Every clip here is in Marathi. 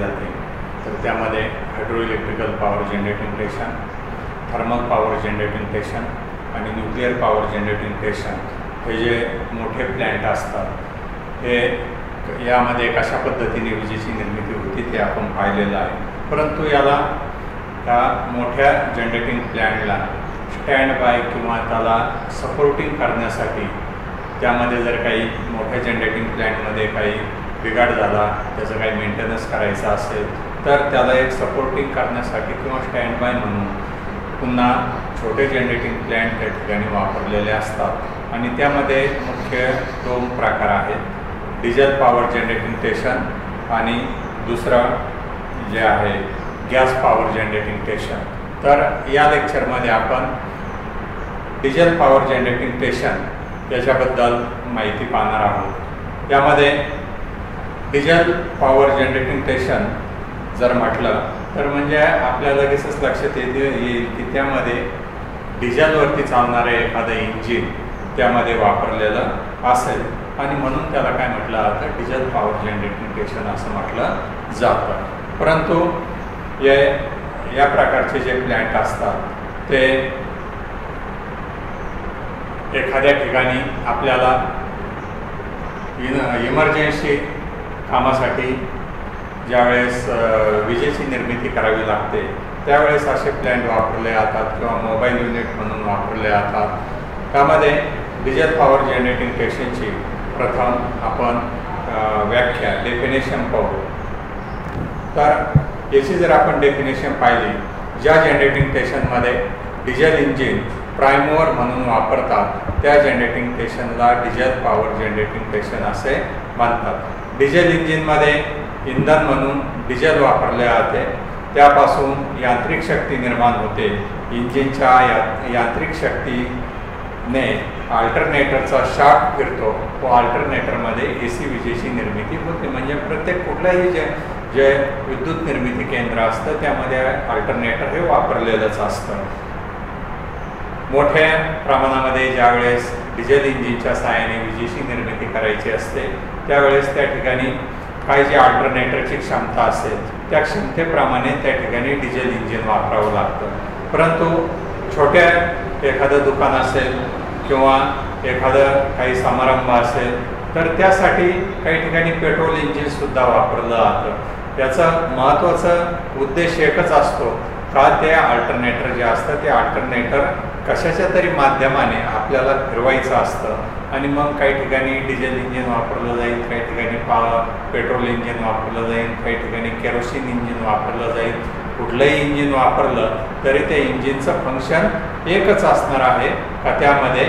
जाते. तर त्यामध्ये hydro electrical power generating station, thermal power generating station आणि न्यूक्लिअर पॉवर जनरेटिंग स्टेशन हे जे मोठे प्लॅन्ट असतात हे यामध्ये कशा पद्धतीने विजेची निर्मिती होती ते आपण पाहिलेलं आहे. परंतु याला त्या मोठ्या जनरेटिंग प्लॅन्टला स्टँड बाय किंवा त्याला सपोर्टिंग करण्यासाठी त्यामध्ये जर काही मोठ्या जनरेटिंग प्लॅन्टमध्ये काही बिघाड झाला, त्याचं काही मेंटेनन्स करायचं असेल तर त्याला एक सपोर्टिंग करण्यासाठी किंवा स्टँड बाय म्हणून पुन्हा छोटे जनरेटिंग प्लॅन्ट त्या ठिकाणी वापरलेले असतात. आणि त्यामध्ये मुख्य 2 प्रकार आहेत, डिझेल पॉवर जनरेटिंग स्टेशन आणि दुसरं जे आहे गॅस पॉवर जनरेटिंग स्टेशन. तर या लेक्चरमध्ये आपण डिझेल पॉवर जनरेटिंग स्टेशन याच्याबद्दल माहिती पाहणार आहोत. यामध्ये डिझेल पॉवर जनरेटिंग स्टेशन जर म्हटलं तर म्हणजे आपल्याला लगेचच लक्षात येईल की त्यामध्ये डिझेलवरती चालणारे एखादं इंजिन त्यामध्ये वापरलेलं असेल आणि म्हणून त्याला काय म्हटलं जातं, डिझेल पॉवर जनरेटिंग स्टेशन असं म्हटलं जातं. परंतु या प्रकारचे जे प्लॅन्ट असतात ते एखाद्या ठिकाणी आपल्याला इमर्जन्सी कामासाठी ज्यावेळेस विजेची निर्मिती करावी लागते त्यावेळेस असे प्लॅन्ट वापरले जातात किंवा मोबाईल युनिट म्हणून वापरले जातात. त्यामध्ये डिझेल पॉवर जनरेटिंग स्टेशनची प्रथम आपण व्याख्या डेफिनेशन पाहू. तर याची जर आपण डेफिनेशन पाहिली, ज्या जनरेटिंग स्टेशनमध्ये डिझेल इंजिन प्राइम मूवर म्हणून वापरतात त्या जनरेटिंग स्टेशनला डिझेल पॉवर जनरेटिंग स्टेशन असे म्हणतात. डिझेल इंजिनमध्ये इंधन म्हणून डिझेल वापरले जाते, त्यापासून यांत्रिक शक्ती निर्माण होते. इंजिनच्या यांत्रिक शक्तीने अल्टरनेटरचा शाफ्ट फिरतो व अल्टरनेटरमध्ये AC विजेची निर्मिती होते. म्हणजे प्रत्येक कुठल्याही जे विद्युत निर्मिती केंद्र असतं त्यामध्ये अल्टरनेटर हे वापरलेलंच असतं. मोठ्या प्रमाणामध्ये ज्यावेळेस डिझेल इंजिनच्या सहाय्याने विजेची निर्मिती करायची असते त्यावेळेस त्या ठिकाणी काही जे अल्टरनेटरची क्षमता असेल त्या क्षमतेप्रमाणे त्या ठिकाणी डिझेल इंजिन वापरावं लागतं. परंतु छोट्या एखादं दुकान असेल किंवा एखादं काही समारंभ असेल तर त्यासाठी काही ठिकाणी पेट्रोल इंजिनसुद्धा वापरलं जातं. याचा महत्त्वाचा उद्देश एकच असतो का ते अल्टरनेटर जे असतं ते अल्टरनेटर कशाच्या तरी माध्यमाने आपल्याला फिरवायचं असतं आणि मग काही ठिकाणी डिझेल इंजिन वापरलं जाईल, काही ठिकाणी पेट्रोल इंजिन वापरलं जाईल, काही ठिकाणी केरोसिन इंजिन वापरलं जाईल. कुठलंही इंजिन वापरलं तरी त्या इंजिनचं फंक्शन एकच असणार आहे का त्यामध्ये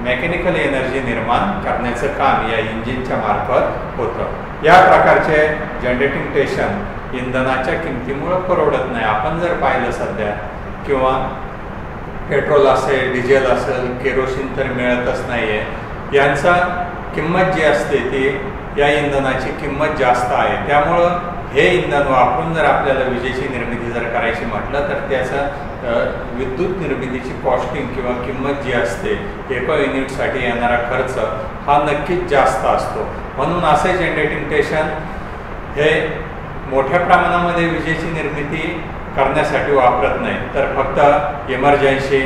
मेकॅनिकल एनर्जी निर्माण करण्याचं काम या इंजिनच्या मार्फत होतं. या प्रकारचे जनरेटिंग स्टेशन इंधनाच्या किमतीमुळे परवडत नाही. आपण जर पाहिलं सध्या किंवा पेट्रोल असेल, डिझेल असेल, केरोसिन तर मिळतच नाही आहे. यांचा किंमत जी असते ती या इंधनाची किंमत जास्त आहे. त्यामुळं हे इंधन वापरून जर आपल्याला विजेची निर्मिती जर करायची म्हटलं तर त्याचा विद्युत निर्मितीची कॉस्टिंग किंवा किंमत जी असते एका युनिटसाठी येणारा खर्च हा नक्कीच जास्त असतो. म्हणून असे जनरेटिंग स्टेशन हे मोठ्या प्रमाणामध्ये विजेची निर्मिती करण्यासाठी वापरत नाही, तर फक्त इमर्जन्सी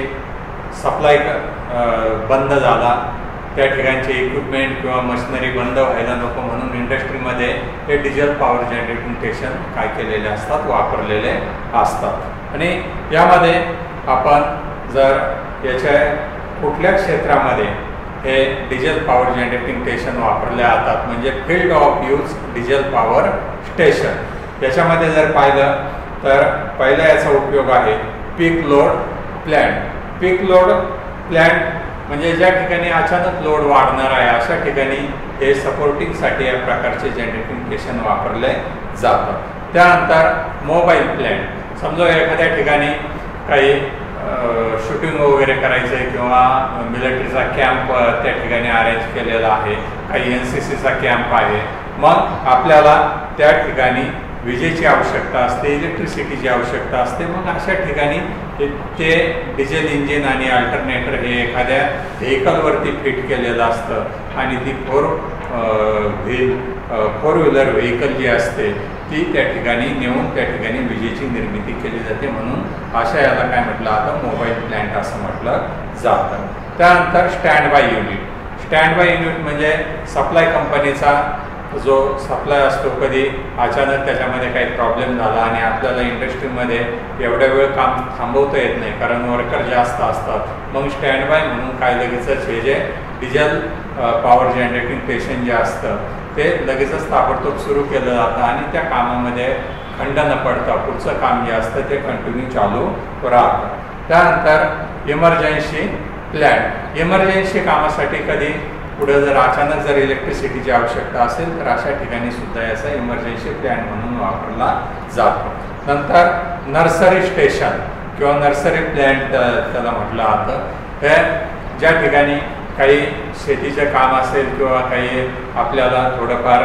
सप्लाय बंद झाला, त्या ठिकाणचे इक्विपमेंट किंवा मशिनरी बंद व्हायला नको म्हणून इंडस्ट्रीमध्ये हे डिझेल पॉवर जनरेटिंग स्टेशन काय केलेले असतात, वापरलेले असतात. आणि यामध्ये आपण जर याच्या कुठल्या क्षेत्रामध्ये हे डिझेल पॉवर जनरेटिंग स्टेशन वापरले जातात म्हणजे field of use diesel power station, याच्यामध्ये जर पाहिलं तर पहिला याचा उपयोग आहे पीक लोड प्लॅन्ट. पीक लोड प्लॅन्ट म्हणजे ज्या ठिकाणी अचानक लोड वाढणार आहे अशा ठिकाणी हे सपोर्टिंगसाठी या प्रकारचे जनरेटिंग स्टेशन वापरले जातात. त्यानंतर मोबाईल प्लॅन्ट, समजा एखाद्या ठिकाणी काही शूटिंग वगैरे करायचं आहे किंवा मिलिटरीचा कॅम्प त्या ठिकाणी अरेंज केलेला आहे, काही NCCचा कॅम्प आहे, मग आपल्याला त्या ठिकाणी विजेची आवश्यकता असते, इलेक्ट्रिसिटीची आवश्यकता असते. मग अशा ठिकाणी ते डिझेल इंजिन आणि अल्टरनेटर हे एखाद्या व्हेकलवरती फिट केलेलं असतं आणि ती व्हील 4 व्हीलर व्हेकल जी असते ती त्या ठिकाणी नेऊन त्या ठिकाणी विजेची निर्मिती केली जाते, म्हणून अशा याला काय म्हटलं आता मोबाईल प्लॅन्ट असं म्हटलं जातं. त्यानंतर stand by unit. Stand by unit म्हणजे सप्लाय कंपनीचा जो सप्लाय असतो, कधी अचानक त्याच्यामध्ये काही प्रॉब्लेम झाला आणि आपल्याला इंडस्ट्रीमध्ये एवढ्या वेळ काम थांबवता येत नाही कारण वर्कर जास्त असतात, मग स्टँड बाय म्हणून काय लगेचच हे जे डिझेल पॉवर जनरेटिंग स्टेशन जे असतं ते लगेचच ताबडतोब सुरू केलं जातं आणि त्या कामामध्ये खंड न पडता पुढचं काम जे असतं ते कंटिन्यू चालू राहतं. त्यानंतर इमर्जन्सी प्लॅन. इमर्जन्सी कामासाठी कधी पुढे जर अचानक जर इलेक्ट्रिसिटीची आवश्यकता असेल तर अशा ठिकाणी सुद्धा याचा इमर्जन्सी प्लॅन म्हणून वापरला जातो. नंतर नर्सरी स्टेशन किंवा नर्सरी प्लॅन्ट त्याला म्हटलं जातं. हे ज्या ठिकाणी काही शेतीचे काम असेल किंवा काही आपल्याला थोडंफार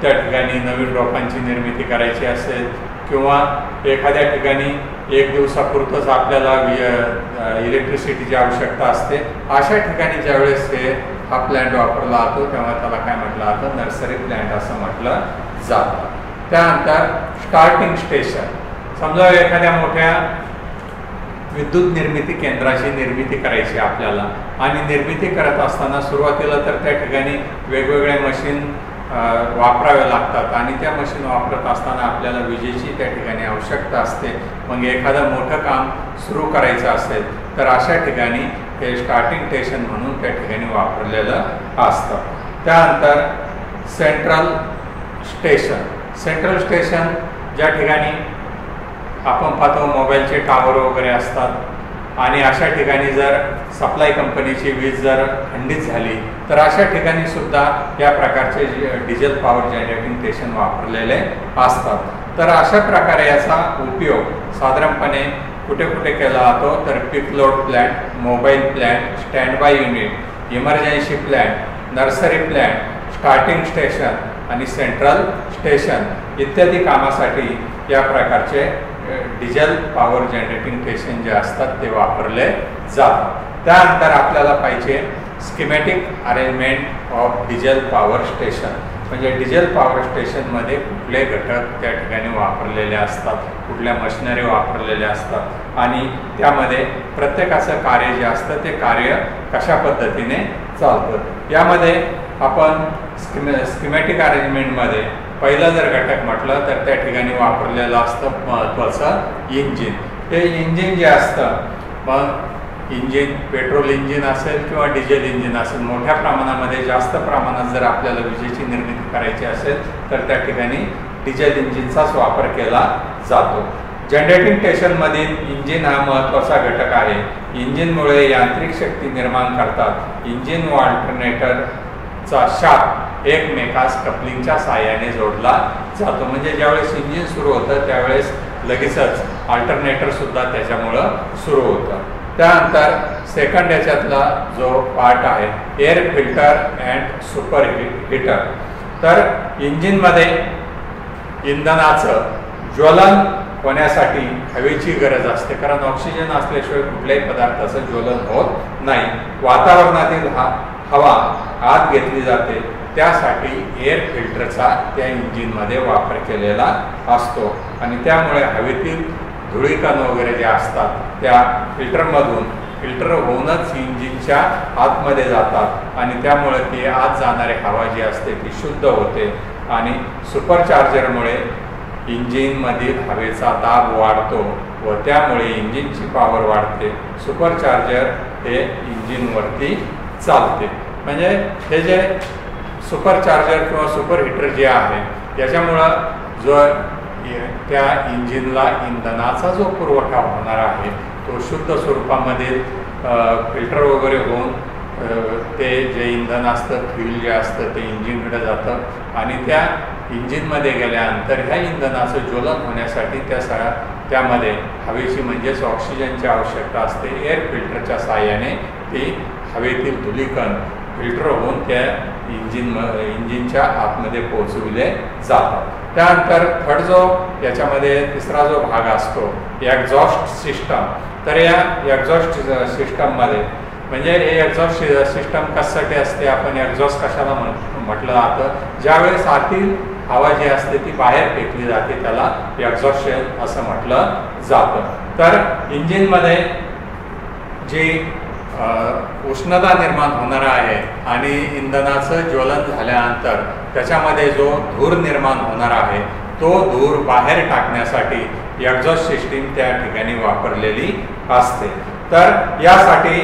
त्या ठिकाणी नवीन रोपांची निर्मिती करायची असेल किंवा एखाद्या ठिकाणी एक दिवसापुरतंच आपल्याला इलेक्ट्रिसिटीची आवश्यकता असते, अशा ठिकाणी ज्यावेळेस हा प्लॅन्ट वापरला जातो तेव्हा त्याला काय म्हटलं जातं, नर्सरी प्लॅन्ट असं म्हटलं जातं. त्यानंतर स्टार्टिंग स्टेशन. समजा एखाद्या मोठ्या विद्युत निर्मिती केंद्राची निर्मिती करायची आपल्याला आणि निर्मिती करत असताना सुरुवातीला तर त्या ठिकाणी वेगवेगळे मशीन वापरावे लागतात आणि त्या मशीन वापरत असताना आपल्याला विजेची त्या ठिकाणी आवश्यकता असते. मग एखादं मोठं काम सुरू करायचं असेल तर अशा ठिकाणी हे स्टार्टिंग स्टेशन म्हणून त्या ठिकाणी वापरलेलं असतं. त्यानंतर सेंट्रल स्टेशन. सेंट्रल स्टेशन ज्या ठिकाणी आपण पाहतो मोबाईलचे टावर वगैरे असतात आणि अशा ठिकाणी जर सप्लाय कंपनीची वीज जर खंडित झाली तर अशा ठिकाणी सुद्धा या प्रकारचे डिझेल पॉवर जनरेटिंग स्टेशन वापरलेले असतात. तर अशा प्रकारे याचा उपयोग साधारणपणे कुठे कुठे केला जातो तर peak load plant, mobile plant, standby unit, emergency plant, nursery plant, starting station आणि सेंट्रल स्टेशन इत्यादी कामासाठी या प्रकारचे डिझेल पॉवर जनरेटिंग स्टेशन जे असतात ते वापरले जातात. त्यानंतर आपल्याला पाहिजे schematic arrangement of diesel power station. म्हणजे डिझेल पॉवर स्टेशनमध्ये कुठले घटक त्या ठिकाणी वापरलेले असतात, कुठल्या मशिनरी वापरलेल्या असतात आणि त्यामध्ये प्रत्येकाचं कार्य जे असतं ते कार्य कशा पद्धतीने चालतं. यामध्ये आपण स्कीमॅटिक अरेंजमेंटमध्ये पहिला जर घटक म्हटलं तर त्या ठिकाणी वापरलेलं असतं महत्त्वाचं इंजिन. हे इंजिन जे असतं, मग इंजिन पेट्रोल इंजिन असेल किंवा डिझेल इंजिन असेल, मोठ्या प्रमाणामध्ये जास्त प्रमाणात जर आपल्याला विजेची निर्मिती करायची असेल तर त्या ठिकाणी डिझेल इंजिनचाच वापर केला जातो. जनरेटिंग स्टेशनमधील इंजिन हा महत्त्वाचा घटक आहे. इंजिनमुळे यांत्रिक शक्ती निर्माण करतात. इंजिन व अल्टरनेटरचा शाफ्ट एकमेकास कपलिंगच्या साहाय्याने जोडला जातो. म्हणजे ज्यावेळेस इंजिन सुरू होतं त्यावेळेस लगेचच अल्टरनेटर सुद्धा त्याच्यामुळं सुरू होतं. त्यानंतर सेकंड याच्यातला जो पार्ट आहे air filter and super heater. तर इंजिनमध्ये इंधनाचं ज्वलन होण्यासाठी हवेची गरज असते, कारण ऑक्सिजन असल्याशिवाय कुठल्याही पदार्थाचं ज्वलन होत नाही. वातावरणातील हवा आत घेतली जाते, त्यासाठी एअर फिल्टरचा त्या इंजिनमध्ये वापर केलेला असतो आणि त्यामुळे हवेतील धुळीकण वगैरे जे असतात त्या फिल्टर होऊनच इंजिनच्या आतमध्ये जातात आणि त्यामुळे ती आत जाणारी हवा जी असते ती शुद्ध होते आणि सुपरचार्जरमुळे इंजिनमधील हवेचा दाब वाढतो व त्यामुळे इंजिनची पॉवर वाढते. सुपरचार्जर हे इंजिनवरती चालते. म्हणजे हे जे सुपरचार्जर किंवा सुपर हिटर जे आहे याच्यामुळं जो त्या इंजिनला इंधनाचा जो पुरवठा होणार आहे तो शुद्ध स्वरूपामध्ये फिल्टर वगैरे होऊन ते जे इंधन असतं फ्यूल जे असतं ते इंजिनकडे जातं आणि त्या इंजिनमध्ये गेल्यानंतर ह्या इंधनाचं ज्वलन होण्यासाठी त्यामध्ये हवेची म्हणजेच ऑक्सिजनची आवश्यकता असते. एअर फिल्टरच्या साहाय्याने ती हवेतील धुळीकण फिल्टर होऊन त्या इंजिनच्या आतमध्ये पोहोचविले जातात. त्यानंतर थर्ड जो याच्यामध्ये तिसरा जो भाग असतो एक्झॉस्ट सिस्टम. तर या एक्झॉस्ट सिस्टममध्ये म्हणजे हे एक्झॉस्ट सिस्टम कशासाठी असते, आपण एक्झॉस्ट कशाला म्हटलं जातं, ज्यावेळेस आतील हवा जी असते ती बाहेर फेकली जाते त्याला एक्झॉस्ट असं म्हटलं जातं. तर इंजिनमध्ये जी उष्णता निर्माण होणार आहे आणि इंधनाचं ज्वलन झाल्यानंतर त्याच्यामध्ये जो धूर निर्माण होणार आहे तो धूर बाहेर टाकण्यासाठी एक्झॉस्ट सिस्टीम त्या ठिकाणी वापरलेली असते. तर यासाठी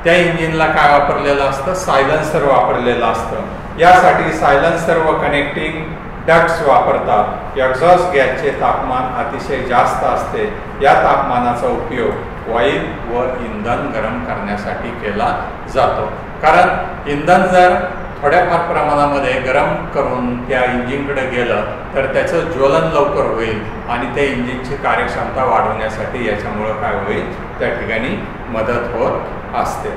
त्या इंजिनला काय वापरलेलं असतं, सायलेन्सर वापरलेलं असतं. यासाठी सायलेन्सर व कनेक्टिंग डक्ट्स वापरतात. एक्झॉस्ट गॅसचे तापमान अतिशय जास्त असते. या तापमानाचा उपयोग ऑइल व इंधन गरम करण्यासाठी केला जातो. कारण इंधन जर थोड्याफार प्रमाणामध्ये गरम करून त्या इंजिनकडे गेलं तर त्याचं ज्वलन लवकर होईल आणि त्या इंजिनची कार्यक्षमता वाढवण्यासाठी याच्यामुळं काय होईल, त्या ठिकाणी मदत होत असते.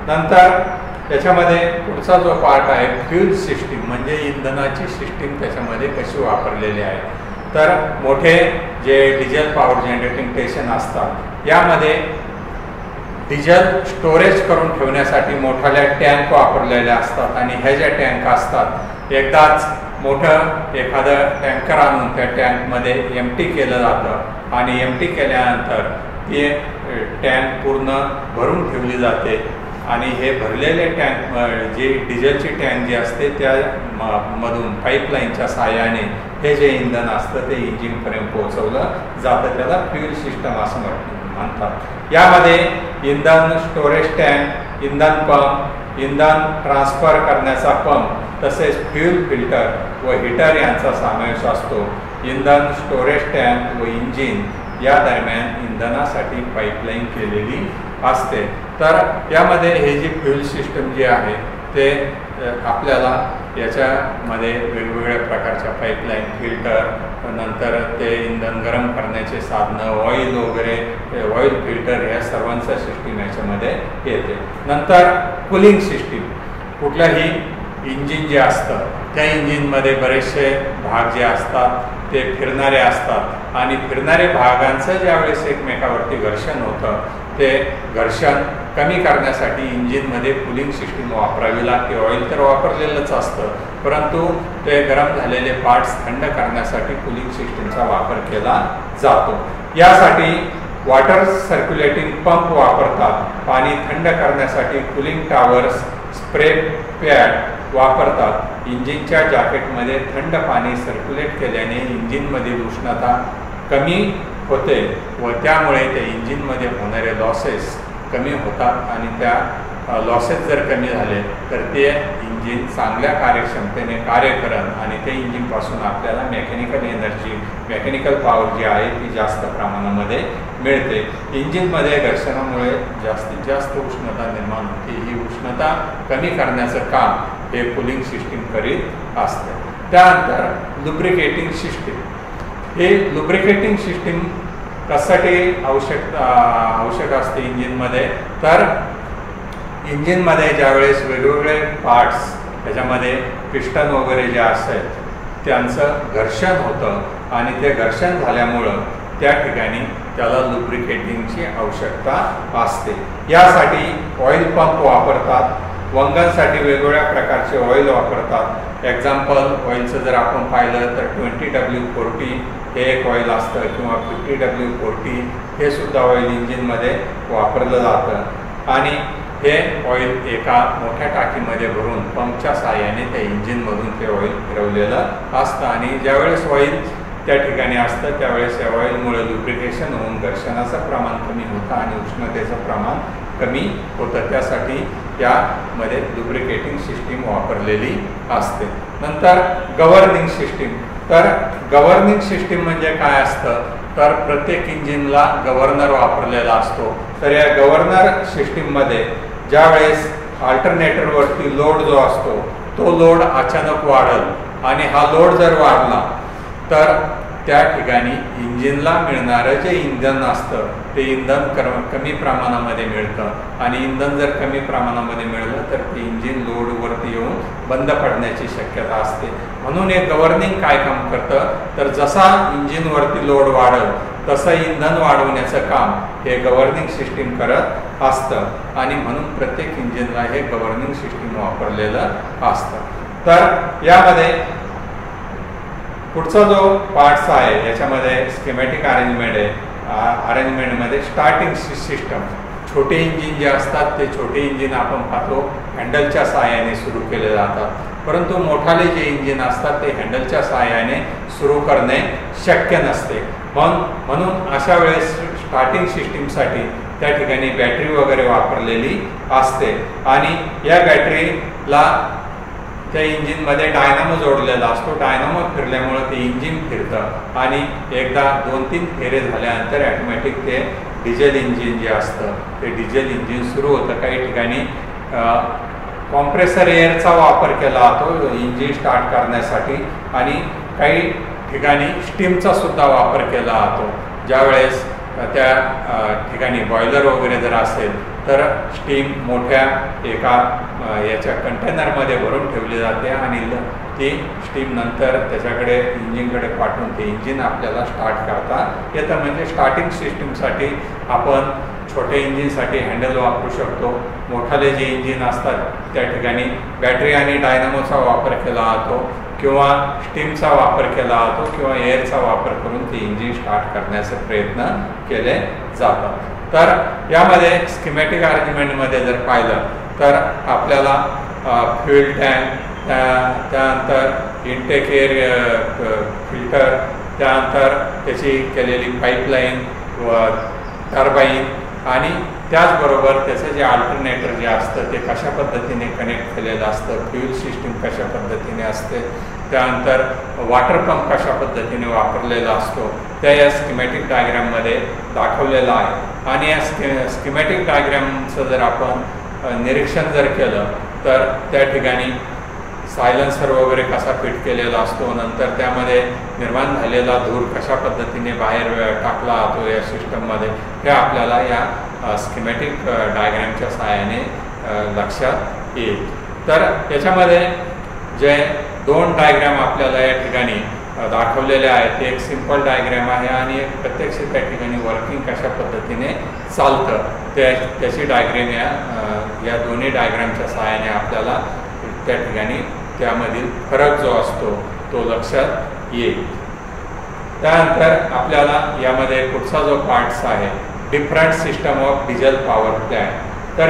नंतर त्याच्यामध्ये पुढचा जो पार्ट आहे फ्यूल सिस्टीम, म्हणजे इंधनाची सिस्टीम त्याच्यामध्ये कशी वापरलेली आहे. तर मोठे जे डिझेल पॉवर जनरेटिंग स्टेशन असतात यामध्ये डिझेल स्टोरेज करून ठेवण्यासाठी मोठ्याल्या टँक वापरलेल्या असतात आणि ह्या ज्या टँक असतात एकदाच मोठं एखादं टँकर आणून त्या टँकमध्ये एम्प्टी केलं जातं आणि एम्प्टी केल्यानंतर ती टँक पूर्ण भरून ठेवली जाते आणि हे भरलेले टँक जी डिझेलची टँक जी असते त्या मधून पाईपलाईनच्या साहाय्याने हे जे इंधन असतं ते इंजिनपर्यंत पोहोचवलं जातं. त्याला फ्यूल सिस्टम असं म्हणतात. यामध्ये इंधन स्टोरेज टँक, इंधन पंप, इंधन ट्रान्सफर करण्याचा पंप तसेच फ्यूल फिल्टर व हीटर यांचा समावेश असतो. इंधन स्टोरेज टँक व इंजिन या दरम्यान इंधनासाठी पाईपलाईन केलेली असते. तर यामध्ये हे जी फ्यूल सिस्टम जी आहे ते आपल्याला याच्यामध्ये वेगवेगळ्या प्रकारच्या पाईपलाईन, फिल्टर, नंतर ते इंधन गरम करण्याचे साधनं, ऑइल वगैरे, ऑइल फिल्टर ह्या सर्वांचा सिस्टीम याच्यामध्ये येते. नंतर कूलिंग सिस्टीम, कुठल्याही इंजिन जे असतं त्या इंजिनमध्ये बरेचसे भाग जे असतात ते फिरणारे असतात आणि फिरणारे भागांचं ज्यावेळेस एकमेकावरती घर्षण होतं ते घर्षण कमी करण्यासाठी इंजिनमध्ये कूलिंग सिस्टीम वापरावी लागते. ऑइल तर वापरलेलंच असतं परंतु ते गरम झालेले पार्ट्स थंड करण्यासाठी कूलिंग सिस्टीमचा वापर केला जातो. यासाठी वॉटर सर्क्युलेटिंग पंप वापरतात. पाणी थंड करण्यासाठी कूलिंग टॉवर्स, स्प्रे पॅड वापरतात. इंजिनच्या जॅकेटमध्ये थंड पाणी सर्क्युलेट केल्याने इंजिनमधील उष्णता कमी होते व त्यामुळे त्या इंजिनमध्ये होणारे लॉसेस कमी होतात आणि त्या लॉसेस जर कमी झाले तर ते इंजिन चांगल्या कार्यक्षमतेने कार्य करेल आणि ते इंजिनपासून आपल्याला मेकॅनिकल एनर्जी, मेकॅनिकल पॉवर जी आहे ती जास्त प्रमाणामध्ये मिळते. इंजिनमध्ये घर्षणामुळे जास्तीत जास्त उष्णता निर्माण होते. ही उष्णता कमी करण्याचं काम हे कूलिंग सिस्टीम करीत असते. त्यानंतर लुब्रिकेटिंग सिस्टीम, हे लुब्रिकेटिंग सिस्टीम कशासाठी आवश्यक असते इंजिनमध्ये, तर इंजिनमध्ये ज्यावेळेस वेगवेगळे पार्ट्स त्याच्यामध्ये पिस्टन वगैरे जे असतात त्यांचं घर्षण होतं आणि ते घर्षण झाल्यामुळं त्या ठिकाणी त्याला लुब्रिकेटिंगची आवश्यकता असते. यासाठी ऑइल पंप वापरतात. वंगणसाठी वेगवेगळ्या प्रकारचे ऑइल वापरतात. एक्झाम्पल ऑइलचं जर आपण पाहिलं तर 20W40 हे एक ऑइल असतं किंवा 50W40 हे सुद्धा ऑइल इंजिनमध्ये वापरलं जातं आणि हे ऑइल एका मोठ्या टाकीमध्ये भरून पंपच्या साहाय्याने त्या इंजिनमधून ते ऑइल फिरवलेलं असतं आणि ज्यावेळेस ऑइल त्या ठिकाणी असतं त्यावेळेस या ऑइलमुळे लुब्रिकेशन होऊन घर्षणाचं प्रमाण कमी होतं आणि उष्णतेचं प्रमाण कमी होतं. त्यासाठी यामध्ये लुब्रिकेटिंग सिस्टीम वापरलेली असते. नंतर गव्हर्निंग सिस्टीम, तर गव्हर्निंग सिस्टीम म्हणजे काय असतं तर प्रत्येक इंजिनला गव्हर्नर वापरलेला असतो. तर या गव्हर्नर सिस्टीममध्ये ज्यावेळेस अल्टरनेटरवरती लोड जो असतो तो लोड अचानक वाढेल आणि हा लोड जर वाढला तर त्या ठिकाणी इंजिनला मिळणारं जे इंधन असतं ते इंधन कमी प्रमाणामध्ये मिळतं आणि इंधन जर कमी प्रमाणामध्ये मिळलं तर ते इंजिन लोडवरती येऊन बंद पडण्याची शक्यता असते. म्हणून हे गव्हर्निंग काय काम करतं तर जसा इंजिनवरती लोड वाढेल तसं इंधन वाढवण्याचं काम हे गव्हर्निंग सिस्टीम करत असतं आणि म्हणून प्रत्येक इंजिनला हे गव्हर्निंग सिस्टीम वापरलेलं असतं. तर यामध्ये पुढचा जो पार्ट्स आहे याच्यामध्ये स्कीमॅटिक अरेंजमेंट आहे. अरेंजमेंटमध्ये स्टार्टिंग सिस्टम, छोटे इंजिन जे असतात ते छोटे इंजिन आपण पाहतो हँडलच्या सहाय्याने सुरू केले जातात, परंतु मोठाले जे इंजिन असतात ते हँडलच्या सहाय्याने सुरू करणे शक्य नसते. म्हणून अशा वेळेस स्टार्टिंग सिस्टीमसाठी त्या ठिकाणी बॅटरी वगैरे वापरलेली असते आणि या बॅटरीला त्या इंजिनमध्ये डायनामो जोडलेला असतो. डायनामो फिरल्यामुळं ते इंजिन फिरतं आणि एकदा 2-3 फेरे झाल्यानंतर ॲटोमॅटिक ते डिझेल इंजिन जे असतं ते डिझेल इंजिन सुरू होतं. काही ठिकाणी कॉम्प्रेसर एअरचा वापर केला जातो इंजिन स्टार्ट करण्यासाठी आणि काही ठिकाणी स्टीमचा सुद्धा वापर केला जातो. ज्यावेळेस त्या ठिकाणी बॉयलर वगैरे जर असेल तर स्टीम मोठ्या एका याच्या कंटेनरमध्ये भरून ठेवली जाते आणि ती स्टीम नंतर त्याच्याकडे इंजिनकडे पाठवून ते इंजिन आपल्याला स्टार्ट करता येतं. म्हणजे स्टार्टिंग सिस्टीमसाठी आपण छोट्या इंजिनसाठी हँडल वापरू शकतो. मोठाले जे इंजिन असतात त्या ठिकाणी बॅटरी आणि डायनामोचा वापर केला जातो किंवा स्टीमचा वापर केला जातो किंवा एअरचा वापर करून ते इंजिन स्टार्ट करण्याचा प्रयत्न केले जातात. तर यामध्ये स्कीमॅटिक अरेंजमेंटमध्ये जर पाहिलं तर आपल्याला फ्यूल टँक, त्यानंतर इनटेक एअर फिल्टर, त्यानंतर त्याची केलेली पाईपलाईन व टर्बाईन आणि त्याचबरोबर त्याचं जे अल्टरनेटर जे असतं ते कशा पद्धतीने कनेक्ट केलेलं असतं, फ्यूल सिस्टीम कशा पद्धतीने असते, त्यानंतर वॉटर पंप कशा पद्धतीने वापरलेला असतो त्या या स्कीमॅटिक डायग्राममध्ये दाखवलेलं आहे. आणि या स्कीमॅटिक डायग्रामचं जर आपण निरीक्षण जर केलं तर त्या ठिकाणी सायलेन्सर वगैरे कसा फिट केलेला असतो, नंतर त्यामध्ये निर्माण झालेला धूर कशा पद्धतीने बाहेर टाकला जातो या सिस्टममध्ये, हे आपल्याला या स्कीमॅटिक डायग्रामच्या सहाय्याने लक्षात येईल. तर याच्यामध्ये जे 2 डायग्राम आपल्याला या ठिकाणी दाखवलेले आहेत, एक सिंपल डायग्राम आहे आणि एक प्रत्यक्ष त्या ठिकाणी वर्किंग कशा पद्धतीने चालतं त्याची डायग्राम या दोन्ही डायग्रामच्या सहाय्याने आपल्याला त्या ठिकाणी त्यामधील फरक जो असतो तो लक्षात येईल. त्यानंतर आपल्याला यामध्ये पुढचा जो पार्ट्स आहे different system of diesel power plant. तर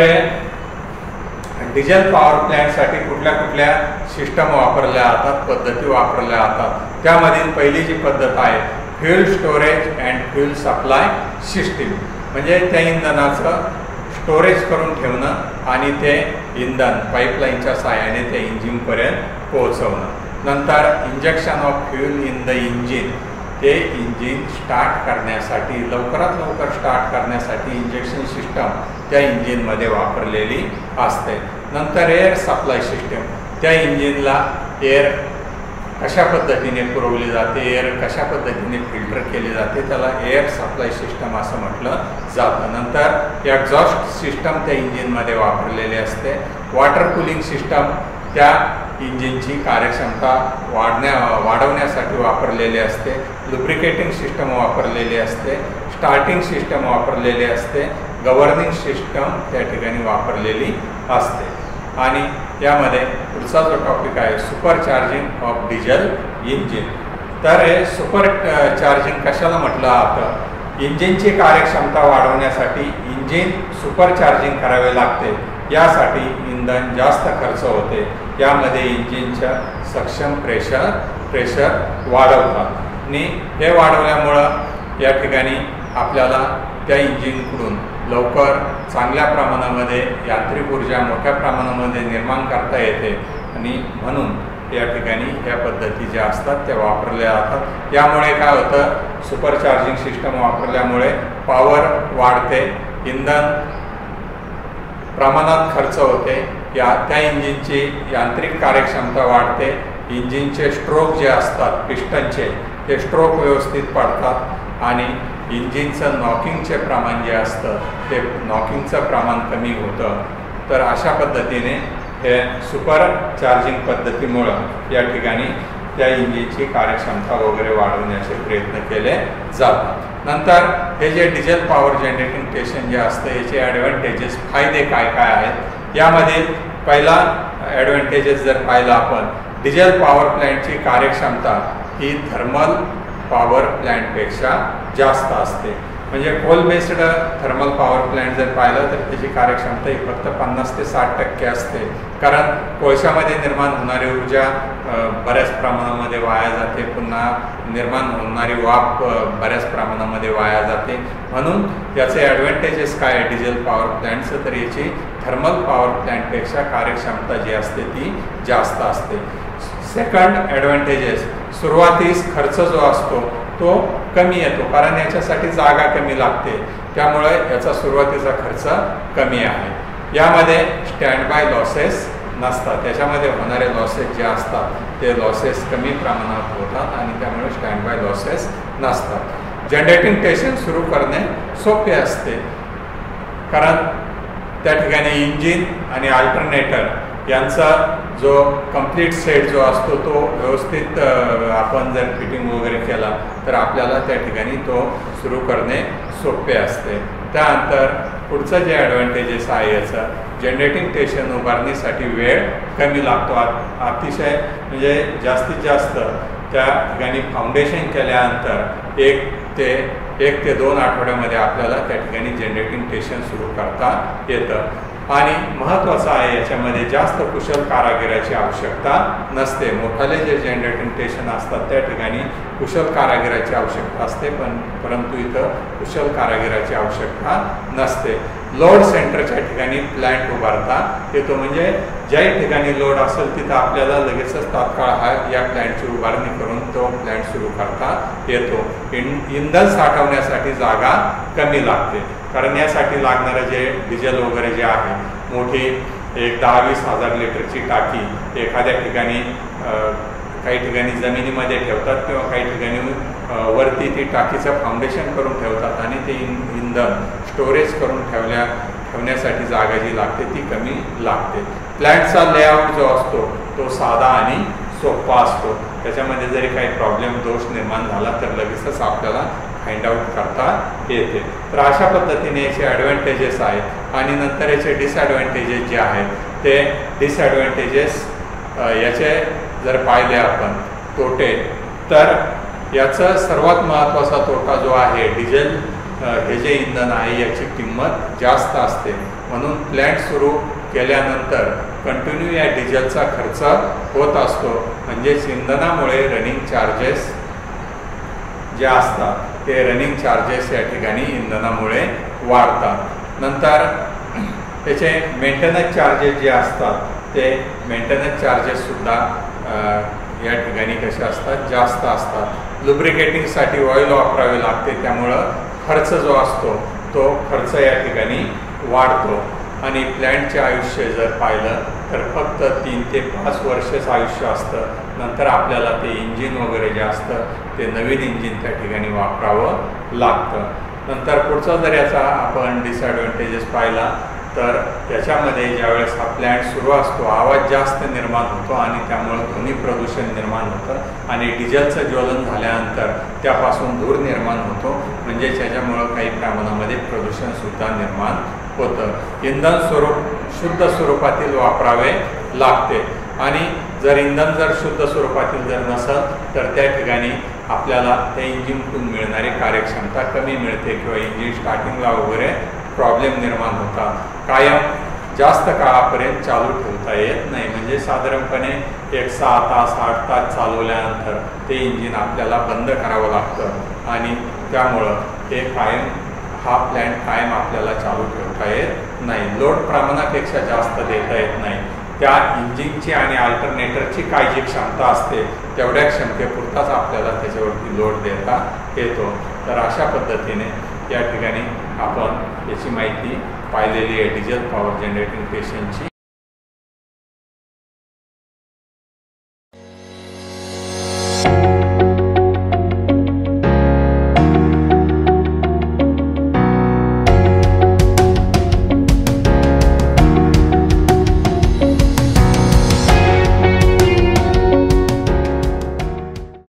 डिझेल पॉवर प्लॅन्टसाठी कुठल्या कुठल्या सिस्टम वापरल्या जातात, पद्धती वापरल्या जातात. त्यामधील पहिली जी पद्धत आहे fuel storage and fuel supply system, म्हणजे त्या इंधनाचं स्टोरेज करून ठेवणं आणि ते इंधन पाईपलाईनच्या सहाय्याने त्या इंजिनपर्यंत पोहोचवणं. नंतर injection of fuel in the engine, ते इंजिन स्टार्ट करण्यासाठी लवकरात लवकर स्टार्ट करण्यासाठी इंजेक्शन सिस्टम त्या इंजिनमध्ये वापरलेली असते. नंतर एअर सप्लाय सिस्टम, त्या इंजिनला एअर कशा पद्धतीने पुरवली जाते, एअर कशा पद्धतीने फिल्टर केली जाते, त्याला एअर सप्लाय सिस्टम असं म्हटलं जातं. नंतर एक्झॉस्ट सिस्टम त्या इंजिनमध्ये वापरलेली असते. वॉटर कूलिंग सिस्टम त्या इंजिनची कार्यक्षमता वाढवण्यासाठी वापरलेली असते. लुब्रिकेटिंग सिस्टम वापरलेली असते. स्टार्टिंग सिस्टम वापरलेली असते. गव्हर्निंग सिस्टम त्या ठिकाणी वापरलेली असते. आणि यामध्ये पुढचा जो टॉपिक आहे super charging of diesel engine. तर हे सुपर चार्जिंग कशाला म्हटलं जातं, इंजिनची कार्यक्षमता वाढवण्यासाठी इंजिन सुपर चार्जिंग करावे लागते. यासाठी इंधन जास्त खर्च होते. यामध्ये इंजिनच्या सक्षम प्रेशर वाढवतात आणि हे वाढवल्यामुळं या ठिकाणी आपल्याला त्या इंजिनकडून लवकर चांगल्या प्रमाणामध्ये यांत्रिक ऊर्जा मोठ्या प्रमाणामध्ये निर्माण करता येते आणि म्हणून या ठिकाणी ह्या पद्धती ज्या असतात त्या वापरल्या जातात. यामुळे काय होतं, सुपर चार्जिंग सिस्टम वापरल्यामुळे पॉवर वाढते, इंधन प्रमाणात खर्च होते, त्या इंजिनची यांत्रिक कार्यक्षमता वाढते. इंजिनचे स्ट्रोक जे असतात पिस्टनचे ते स्ट्रोक व्यवस्थित पडतात आणि इंजिनचं नॉकिंगचे प्रमाण जे असतं ते नॉकिंगचं प्रमाण कमी होतं. तर अशा पद्धतीने हे सुपर चार्जिंग पद्धतीमुळं या ठिकाणी त्या इंजिनची कार्यक्षमता वगैरे वाढवण्याचे प्रयत्न केले जातात। नंतर हे जे डिझेल पॉवर जनरेटिंग स्टेशन जे असतं याचे ॲडव्हान्टेजेस फायदे काय काय आहेत, यामध्ये पहिला ॲडव्हान्टेजेस जर पाहिला आपण, डिझेल पॉवर प्लॅन्टची कार्यक्षमता ही थर्मल पॉवर प्लॅन्टपेक्षा जास्त असते। म्हणजे coal based thermal power plant जर पाहिलं तर त्याची कार्यक्षमता ही फक्त 50 ते 60% असते, कारण कोळशामध्ये निर्माण होणारी ऊर्जा बऱ्याच प्रमाणामध्ये वाया जाते, पुन्हा निर्माण होणारी वाफ बऱ्याच प्रमाणामध्ये वाया जाते। म्हणून याचे ॲडव्हान्टेजेस काय आहे डिझेल पॉवर प्लॅन्टचं, तर याची थर्मल पॉवर प्लॅन्टपेक्षा कार्यक्षमता जी असते ती जास्त असते। सेकंड ॲडव्हान्टेजेस, सुरुवातीस खर्च जो असतो तो कमी येतो, कारण याच्यासाठी जागा कमी लागते, त्यामुळे याचा सुरुवातीचा खर्च कमी आहे। यामध्ये स्टँड बाय लॉसेस नसतात, त्याच्यामध्ये होणारे लॉसेस जे असतात ते लॉसेस कमी प्रमाणात होतात आणि त्यामुळे स्टँड बाय लॉसेस नसतात। जनरेटिंग स्टेशन सुरू करणे सोपे असते, कारण त्या ठिकाणी इंजिन आणि अल्टरनेटर यांचा जो कंप्लीट सेट जो असतो तो व्यवस्थित आपण जर फिटिंग वगैरे केला तर आपल्याला त्या ठिकाणी तो सुरू करणे सोपे असते। त्यानंतर पुढचं जे ॲडव्हान्टेजेस आहे याचं, जनरेटिंग स्टेशन उभारणीसाठी वेळ कमी लागतो, अतिशय म्हणजे जास्तीत जास्त त्या ठिकाणी फाउंडेशन केल्यानंतर 1 ते 2 आठवड्यामध्ये आपल्याला त्या ठिकाणी जनरेटिंग स्टेशन सुरू करता येतं। आणि महत्त्वाचं आहे याच्यामध्ये जास्त कुशल कारागिराची आवश्यकता नसते। मोठाले जे जनरेटिंग स्टेशन असतात त्या ठिकाणी कुशल कारागिराची आवश्यकता असते, परंतु इथं कुशल कारागिराची आवश्यकता नसते। लोड सेंटरच्या ठिकाणी प्लॅन्ट उभारता येतो, म्हणजे ज्या ठिकाणी लोड असेल तिथं आपल्याला लगेचच तात्काळ या प्लॅन्टची उभारणी करून तो प्लॅन्ट सुरू करता येतो। इंधन साठवण्यासाठी जागा कमी लागते, कारण यासाठी लागणारं जे डिझेल वगैरे जे आहे, मोठी 10-20 हजार लिटरची टाकी एखाद्या ठिकाणी काही ठिकाणी जमिनीमध्ये ठेवतात किंवा काही ठिकाणी वरती ती टाकीचं फाउंडेशन करून ठेवतात आणि ते इंधन स्टोरेज करून ठेवण्यासाठी जागा जी लागते ती कमी लागते। प्लॅन्टचा लेआउट जो असतो तो साधा आणि सोपा असतो, त्याच्यामध्ये जरी काही प्रॉब्लेम दोष निर्माण झाला तर लगेचच आपल्याला फाइंड आउट करता येते। तर अशा पद्धतीने याचे ॲडव्हान्टेजेस आहेत आणि नंतर याचे डिसॲडव्हान्टेजेस जे आहेत ते डिसॲडव्हान्टेजेस याचे जर पाहिले आपण तोटे, तर याचा सर्वात महत्त्वाचा तोटा जो आहे डिझेल हे जे इंधन आहे याची किंमत जास्त असते, म्हणून प्लॅन्ट सुरू केल्यानंतर कंटिन्यू या डिझेलचा खर्च होत असतो, म्हणजेच इंधनामुळे रनिंग चार्जेस जे असतात ते रनिंग चार्जेस या ठिकाणी इंधनामुळे वाढतात। नंतर त्याचे मेंटेनन्स चार्जेस जे असतात ते मेंटेनन्स चार्जेससुद्धा या ठिकाणी कसे असतात, जास्त असतात। लुब्रिकेटिंगसाठी ऑइल वापरावे लागते, त्यामुळं खर्च जो असतो तो खर्च या ठिकाणी वाढतो। आणि प्लॅन्टचे आयुष्य जर पाहिलं तर फक्त 3 ते 5 वर्षच आयुष्य असतं, नंतर आपल्याला ते इंजिन वगैरे जे असतं ते नवीन इंजिन त्या ठिकाणी वापरावं लागतं। नंतर पुढचा जर याचा आपण डिसॲडव्हान्टेजेस पाहिला तर त्याच्यामध्ये ज्यावेळेस हा प्लॅन्ट सुरू असतो आवाज जास्त निर्माण होतो आणि त्यामुळे ध्वनी प्रदूषण निर्माण होतं आणि डिझेलचं ज्वलन झाल्यानंतर त्यापासून धूर निर्माण होतो, म्हणजे त्याच्यामुळं काही प्रमाणामध्ये प्रदूषणसुद्धा निर्माण होतं। इंधन शुद्ध स्वरूपातील वापरावे लागते आणि जर इंधन जर शुद्ध स्वरूपातील जर नसेल तर त्या ठिकाणी आपल्याला त्या इंजिनकडून मिळणारी कार्यक्षमता कमी मिळते किंवा इंजिन स्टार्टिंगला वगैरे प्रॉब्लेम निर्माण होतात। कायम जास्त काळापर्यंत चालू ठेवता येत नाही, म्हणजे साधारणपणे 6 तास 8 तास चालवल्यानंतर ते इंजिन आपल्याला बंद करावं लागतं आणि त्यामुळं ते हा प्लॅन्ट कायम आपल्याला चालू ठेवता येत नाही, लोड प्रमाणापेक्षा जास्त देता येत नाही। त्या इंजिनची आणि अल्टरनेटरची काय जी क्षमता असते तेवढ्या क्षमतेपुरताच आपल्याला त्याच्यावरती लोड देता येतो। तर अशा पद्धतीने या ठिकाणी आपण याची माहिती पाहिलेली आहे डिझेल पॉवर जनरेटिंग स्टेशनची।